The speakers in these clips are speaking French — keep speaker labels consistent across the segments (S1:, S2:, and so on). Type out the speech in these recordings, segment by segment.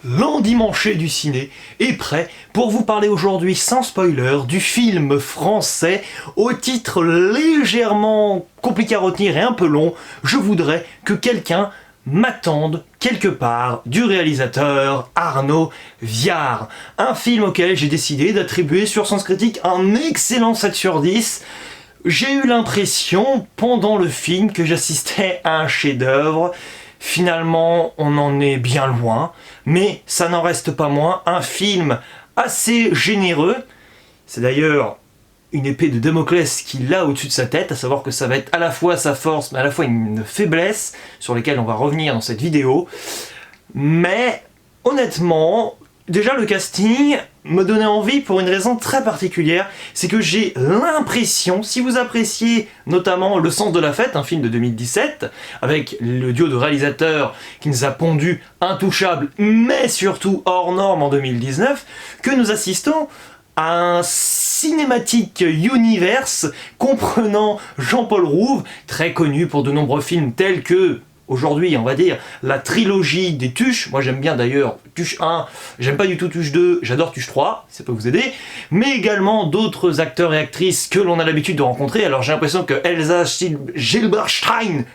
S1: l'endimanché du ciné est prêt pour vous parler aujourd'hui sans spoiler du film français au titre légèrement compliqué à retenir et un peu long. Je voudrais que quelqu'un m'attende quelque part du réalisateur Arnaud Viard. Un film auquel j'ai décidé d'attribuer sur Sens Critique un excellent 7 sur 10. J'ai eu l'impression pendant le film que j'assistais à un chef-d'œuvre. Finalement, on en est bien loin, mais ça n'en reste pas moins un film assez généreux. C'est d'ailleurs une épée de Damoclès qu'il a au-dessus de sa tête, à savoir que ça va être à la fois sa force, mais à la fois une faiblesse, sur lesquelles on va revenir dans cette vidéo. Mais honnêtement, déjà le casting me donnait envie pour une raison très particulière, c'est que j'ai l'impression, si vous appréciez notamment Le Sens de la Fête, un film de 2017, avec le duo de réalisateurs qui nous a pondu Intouchable, mais surtout Hors Norme en 2019, que nous assistons à un cinématique universe comprenant Jean-Paul Rouve, très connu pour de nombreux films tels que, aujourd'hui, on va dire, la trilogie des Tuches. Moi j'aime bien d'ailleurs Tuche 1, j'aime pas du tout Tuche 2, j'adore Tuche 3, ça peut vous aider. Mais également d'autres acteurs et actrices que l'on a l'habitude de rencontrer. Alors j'ai l'impression que Elsa Zilberstein,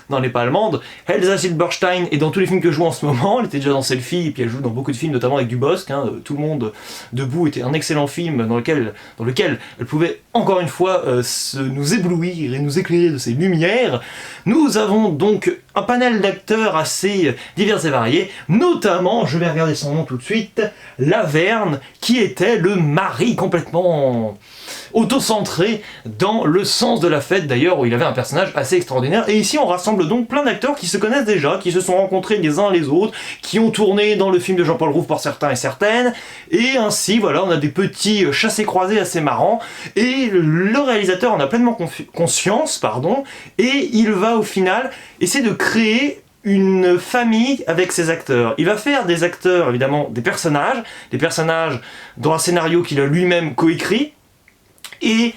S1: non elle n'est pas allemande, Elsa Zilberstein est dans tous les films que je joue en ce moment. Elle était déjà dans Selfie, et puis elle joue dans beaucoup de films, notamment avec Dubosc. Tout le monde debout était un excellent film dans lequel elle pouvait encore une fois nous éblouir et nous éclairer de ses lumières. Nous avons donc un panel d'acteurs assez divers et variés, notamment, je vais regarder son nom tout de suite, Laverne, qui était le mari complètement auto-centré dans Le Sens de la Fête, d'ailleurs, où il avait un personnage assez extraordinaire. Et ici, on rassemble donc plein d'acteurs qui se connaissent déjà, qui se sont rencontrés les uns les autres, qui ont tourné dans le film de Jean-Paul Rouve pour certains et certaines, et ainsi, voilà, on a des petits chassés-croisés assez marrants, et le réalisateur en a pleinement conscience, et il va au final essayer de créer une famille avec ses acteurs. Il va faire des acteurs, évidemment, des personnages dans un scénario qu'il a lui-même coécrit, et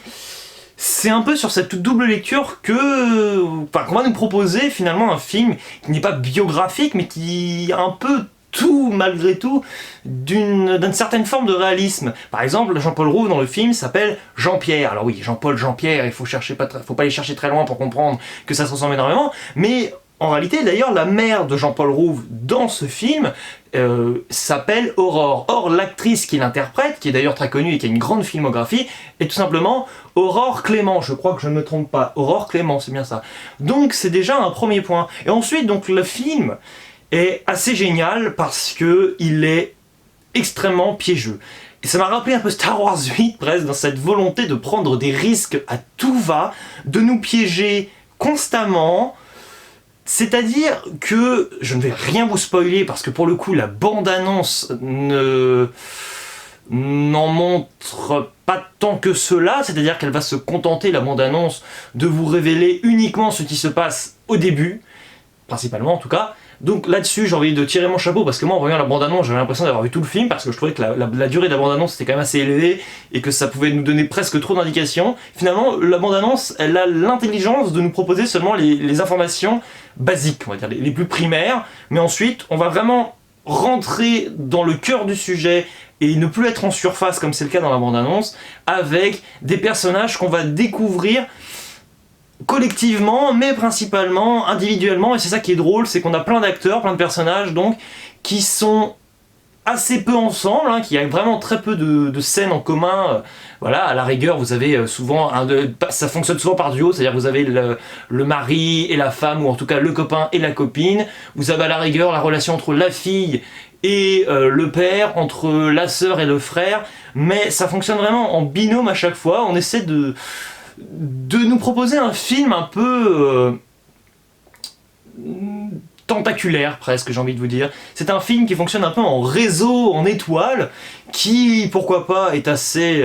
S1: c'est un peu sur cette double lecture qu'on va nous proposer finalement un film qui n'est pas biographique, mais qui a un peu tout, malgré tout, d'une certaine forme de réalisme. Par exemple, Jean-Paul Rouve dans le film s'appelle Jean-Pierre. Alors oui, Jean-Paul, Jean-Pierre, il faut pas aller chercher très loin pour comprendre que ça se ressemble énormément, mais en réalité, d'ailleurs, la mère de Jean-Paul Rouve dans ce film s'appelle Aurore. Or, l'actrice qui l'interprète, qui est d'ailleurs très connue et qui a une grande filmographie, est tout simplement Aurore Clément. Je crois que je ne me trompe pas. Aurore Clément, c'est bien ça. Donc, c'est déjà un premier point. Et ensuite, donc, le film est assez génial parce que il est extrêmement piégeux. Et ça m'a rappelé un peu Star Wars 8, presque, dans cette volonté de prendre des risques à tout va, de nous piéger constamment. C'est-à-dire que, je ne vais rien vous spoiler parce que pour le coup la bande-annonce n'en montre pas tant que cela, c'est-à-dire qu'elle va se contenter, la bande-annonce, de vous révéler uniquement ce qui se passe au début, principalement en tout cas. Donc là-dessus j'ai envie de tirer mon chapeau parce que moi en voyant la bande-annonce j'avais l'impression d'avoir vu tout le film parce que je trouvais que la durée de la bande-annonce était quand même assez élevée et que ça pouvait nous donner presque trop d'indications. Finalement la bande-annonce elle a l'intelligence de nous proposer seulement les informations basiques, on va dire les plus primaires, mais ensuite on va vraiment rentrer dans le cœur du sujet et ne plus être en surface comme c'est le cas dans la bande-annonce avec des personnages qu'on va découvrir collectivement, mais principalement individuellement, et c'est ça qui est drôle, c'est qu'on a plein d'acteurs, plein de personnages, donc, qui sont assez peu ensemble, qui a vraiment très peu de scènes en commun. Voilà, à la rigueur, vous avez souvent, ça fonctionne souvent par duo, c'est-à-dire vous avez le mari et la femme, ou en tout cas le copain et la copine, vous avez à la rigueur la relation entre la fille et le père, entre la sœur et le frère, mais ça fonctionne vraiment en binôme à chaque fois. On essaie de nous proposer un film un peu tentaculaire presque, j'ai envie de vous dire. C'est un film qui fonctionne un peu en réseau, en étoile, qui, pourquoi pas, est assez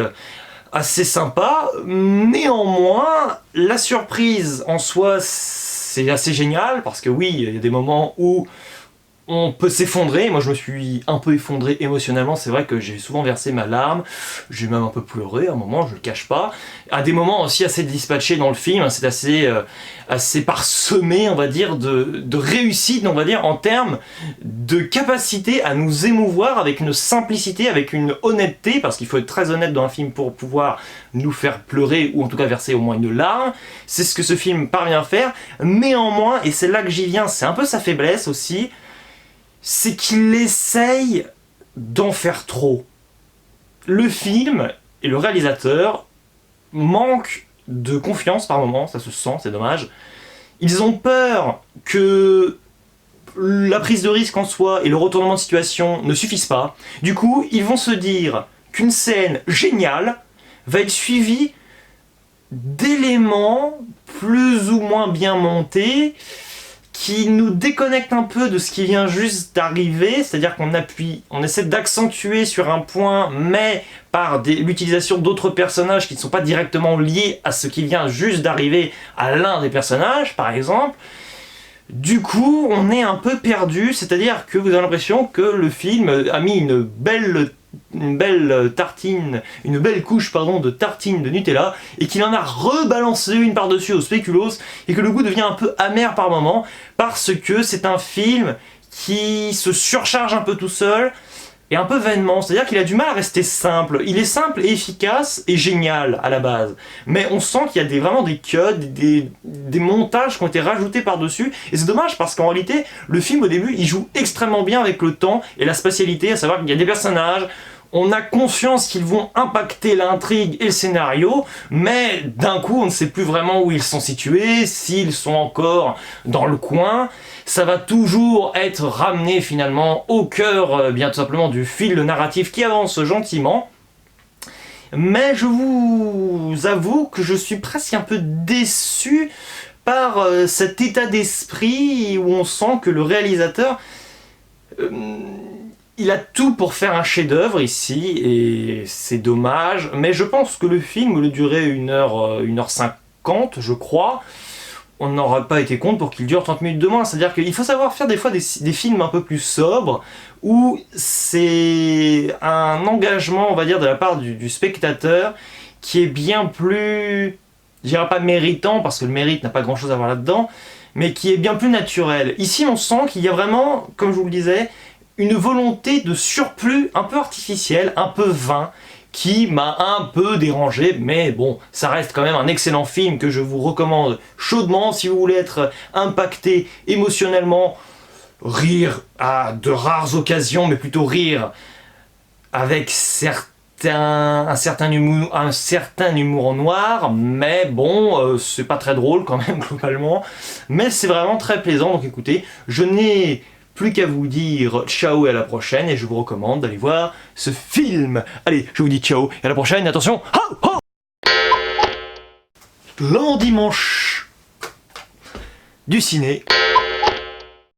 S1: sympa. Néanmoins, la surprise en soi, c'est assez génial, parce que oui, il y a des moments où on peut s'effondrer. Moi je me suis un peu effondré émotionnellement, c'est vrai que j'ai souvent versé ma larme, j'ai même un peu pleuré à un moment, je le cache pas. À des moments aussi assez dispatchés dans le film, c'est assez parsemé, on va dire, de réussite, on va dire, en termes de capacité à nous émouvoir avec une simplicité, avec une honnêteté, parce qu'il faut être très honnête dans un film pour pouvoir nous faire pleurer, ou en tout cas verser au moins une larme. C'est ce que ce film parvient à faire. Néanmoins, et c'est là que j'y viens, c'est un peu sa faiblesse aussi, c'est qu'il essaye d'en faire trop. Le film et le réalisateur manquent de confiance par moments, ça se sent, c'est dommage. Ils ont peur que la prise de risque en soi et le retournement de situation ne suffisent pas. Du coup, ils vont se dire qu'une scène géniale va être suivie d'éléments plus ou moins bien montés qui nous déconnectent un peu de ce qui vient juste d'arriver, c'est-à-dire on essaie d'accentuer sur un point, mais par l'utilisation d'autres personnages qui ne sont pas directement liés à ce qui vient juste d'arriver à l'un des personnages, par exemple. Du coup, on est un peu perdu, c'est-à-dire que vous avez l'impression que le film a mis une belle couche de tartine de Nutella et qu'il en a rebalancé une par-dessus au spéculoos et que le goût devient un peu amer par moment parce que c'est un film qui se surcharge un peu tout seul et un peu vainement, c'est-à-dire qu'il a du mal à rester simple. Il est simple et efficace et génial à la base, mais on sent qu'il y a vraiment des cuts, des montages qui ont été rajoutés par-dessus, et c'est dommage parce qu'en réalité, le film au début, il joue extrêmement bien avec le temps et la spatialité, à savoir qu'il y a des personnages, on a conscience qu'ils vont impacter l'intrigue et le scénario, mais d'un coup, on ne sait plus vraiment où ils sont situés, s'ils sont encore dans le coin. Ça va toujours être ramené finalement au cœur, bien tout simplement, du fil narratif qui avance gentiment. Mais je vous avoue que je suis presque un peu déçu par cet état d'esprit où on sent que le réalisateur... il a tout pour faire un chef-d'œuvre ici, et c'est dommage, mais je pense que le film, au lieu de durer 1h50, je crois, on n'aurait pas été contre pour qu'il dure 30 minutes de moins. C'est-à-dire qu'il faut savoir faire des fois des films un peu plus sobres, où c'est un engagement, on va dire, de la part du spectateur, qui est bien plus, je dirais pas méritant, parce que le mérite n'a pas grand-chose à voir là-dedans, mais qui est bien plus naturel. Ici, on sent qu'il y a vraiment, comme je vous le disais, une volonté de surplus un peu artificiel, un peu vain, qui m'a un peu dérangé, mais bon, ça reste quand même un excellent film que je vous recommande chaudement si vous voulez être impacté émotionnellement, rire à de rares occasions, mais plutôt rire avec un certain humour noir, mais bon, c'est pas très drôle quand même globalement, mais c'est vraiment très plaisant, donc écoutez, je n'ai plus qu'à vous dire ciao et à la prochaine, et je vous recommande d'aller voir ce film. Allez, je vous dis ciao et à la prochaine, attention, ho, ho. L'endimanche du ciné.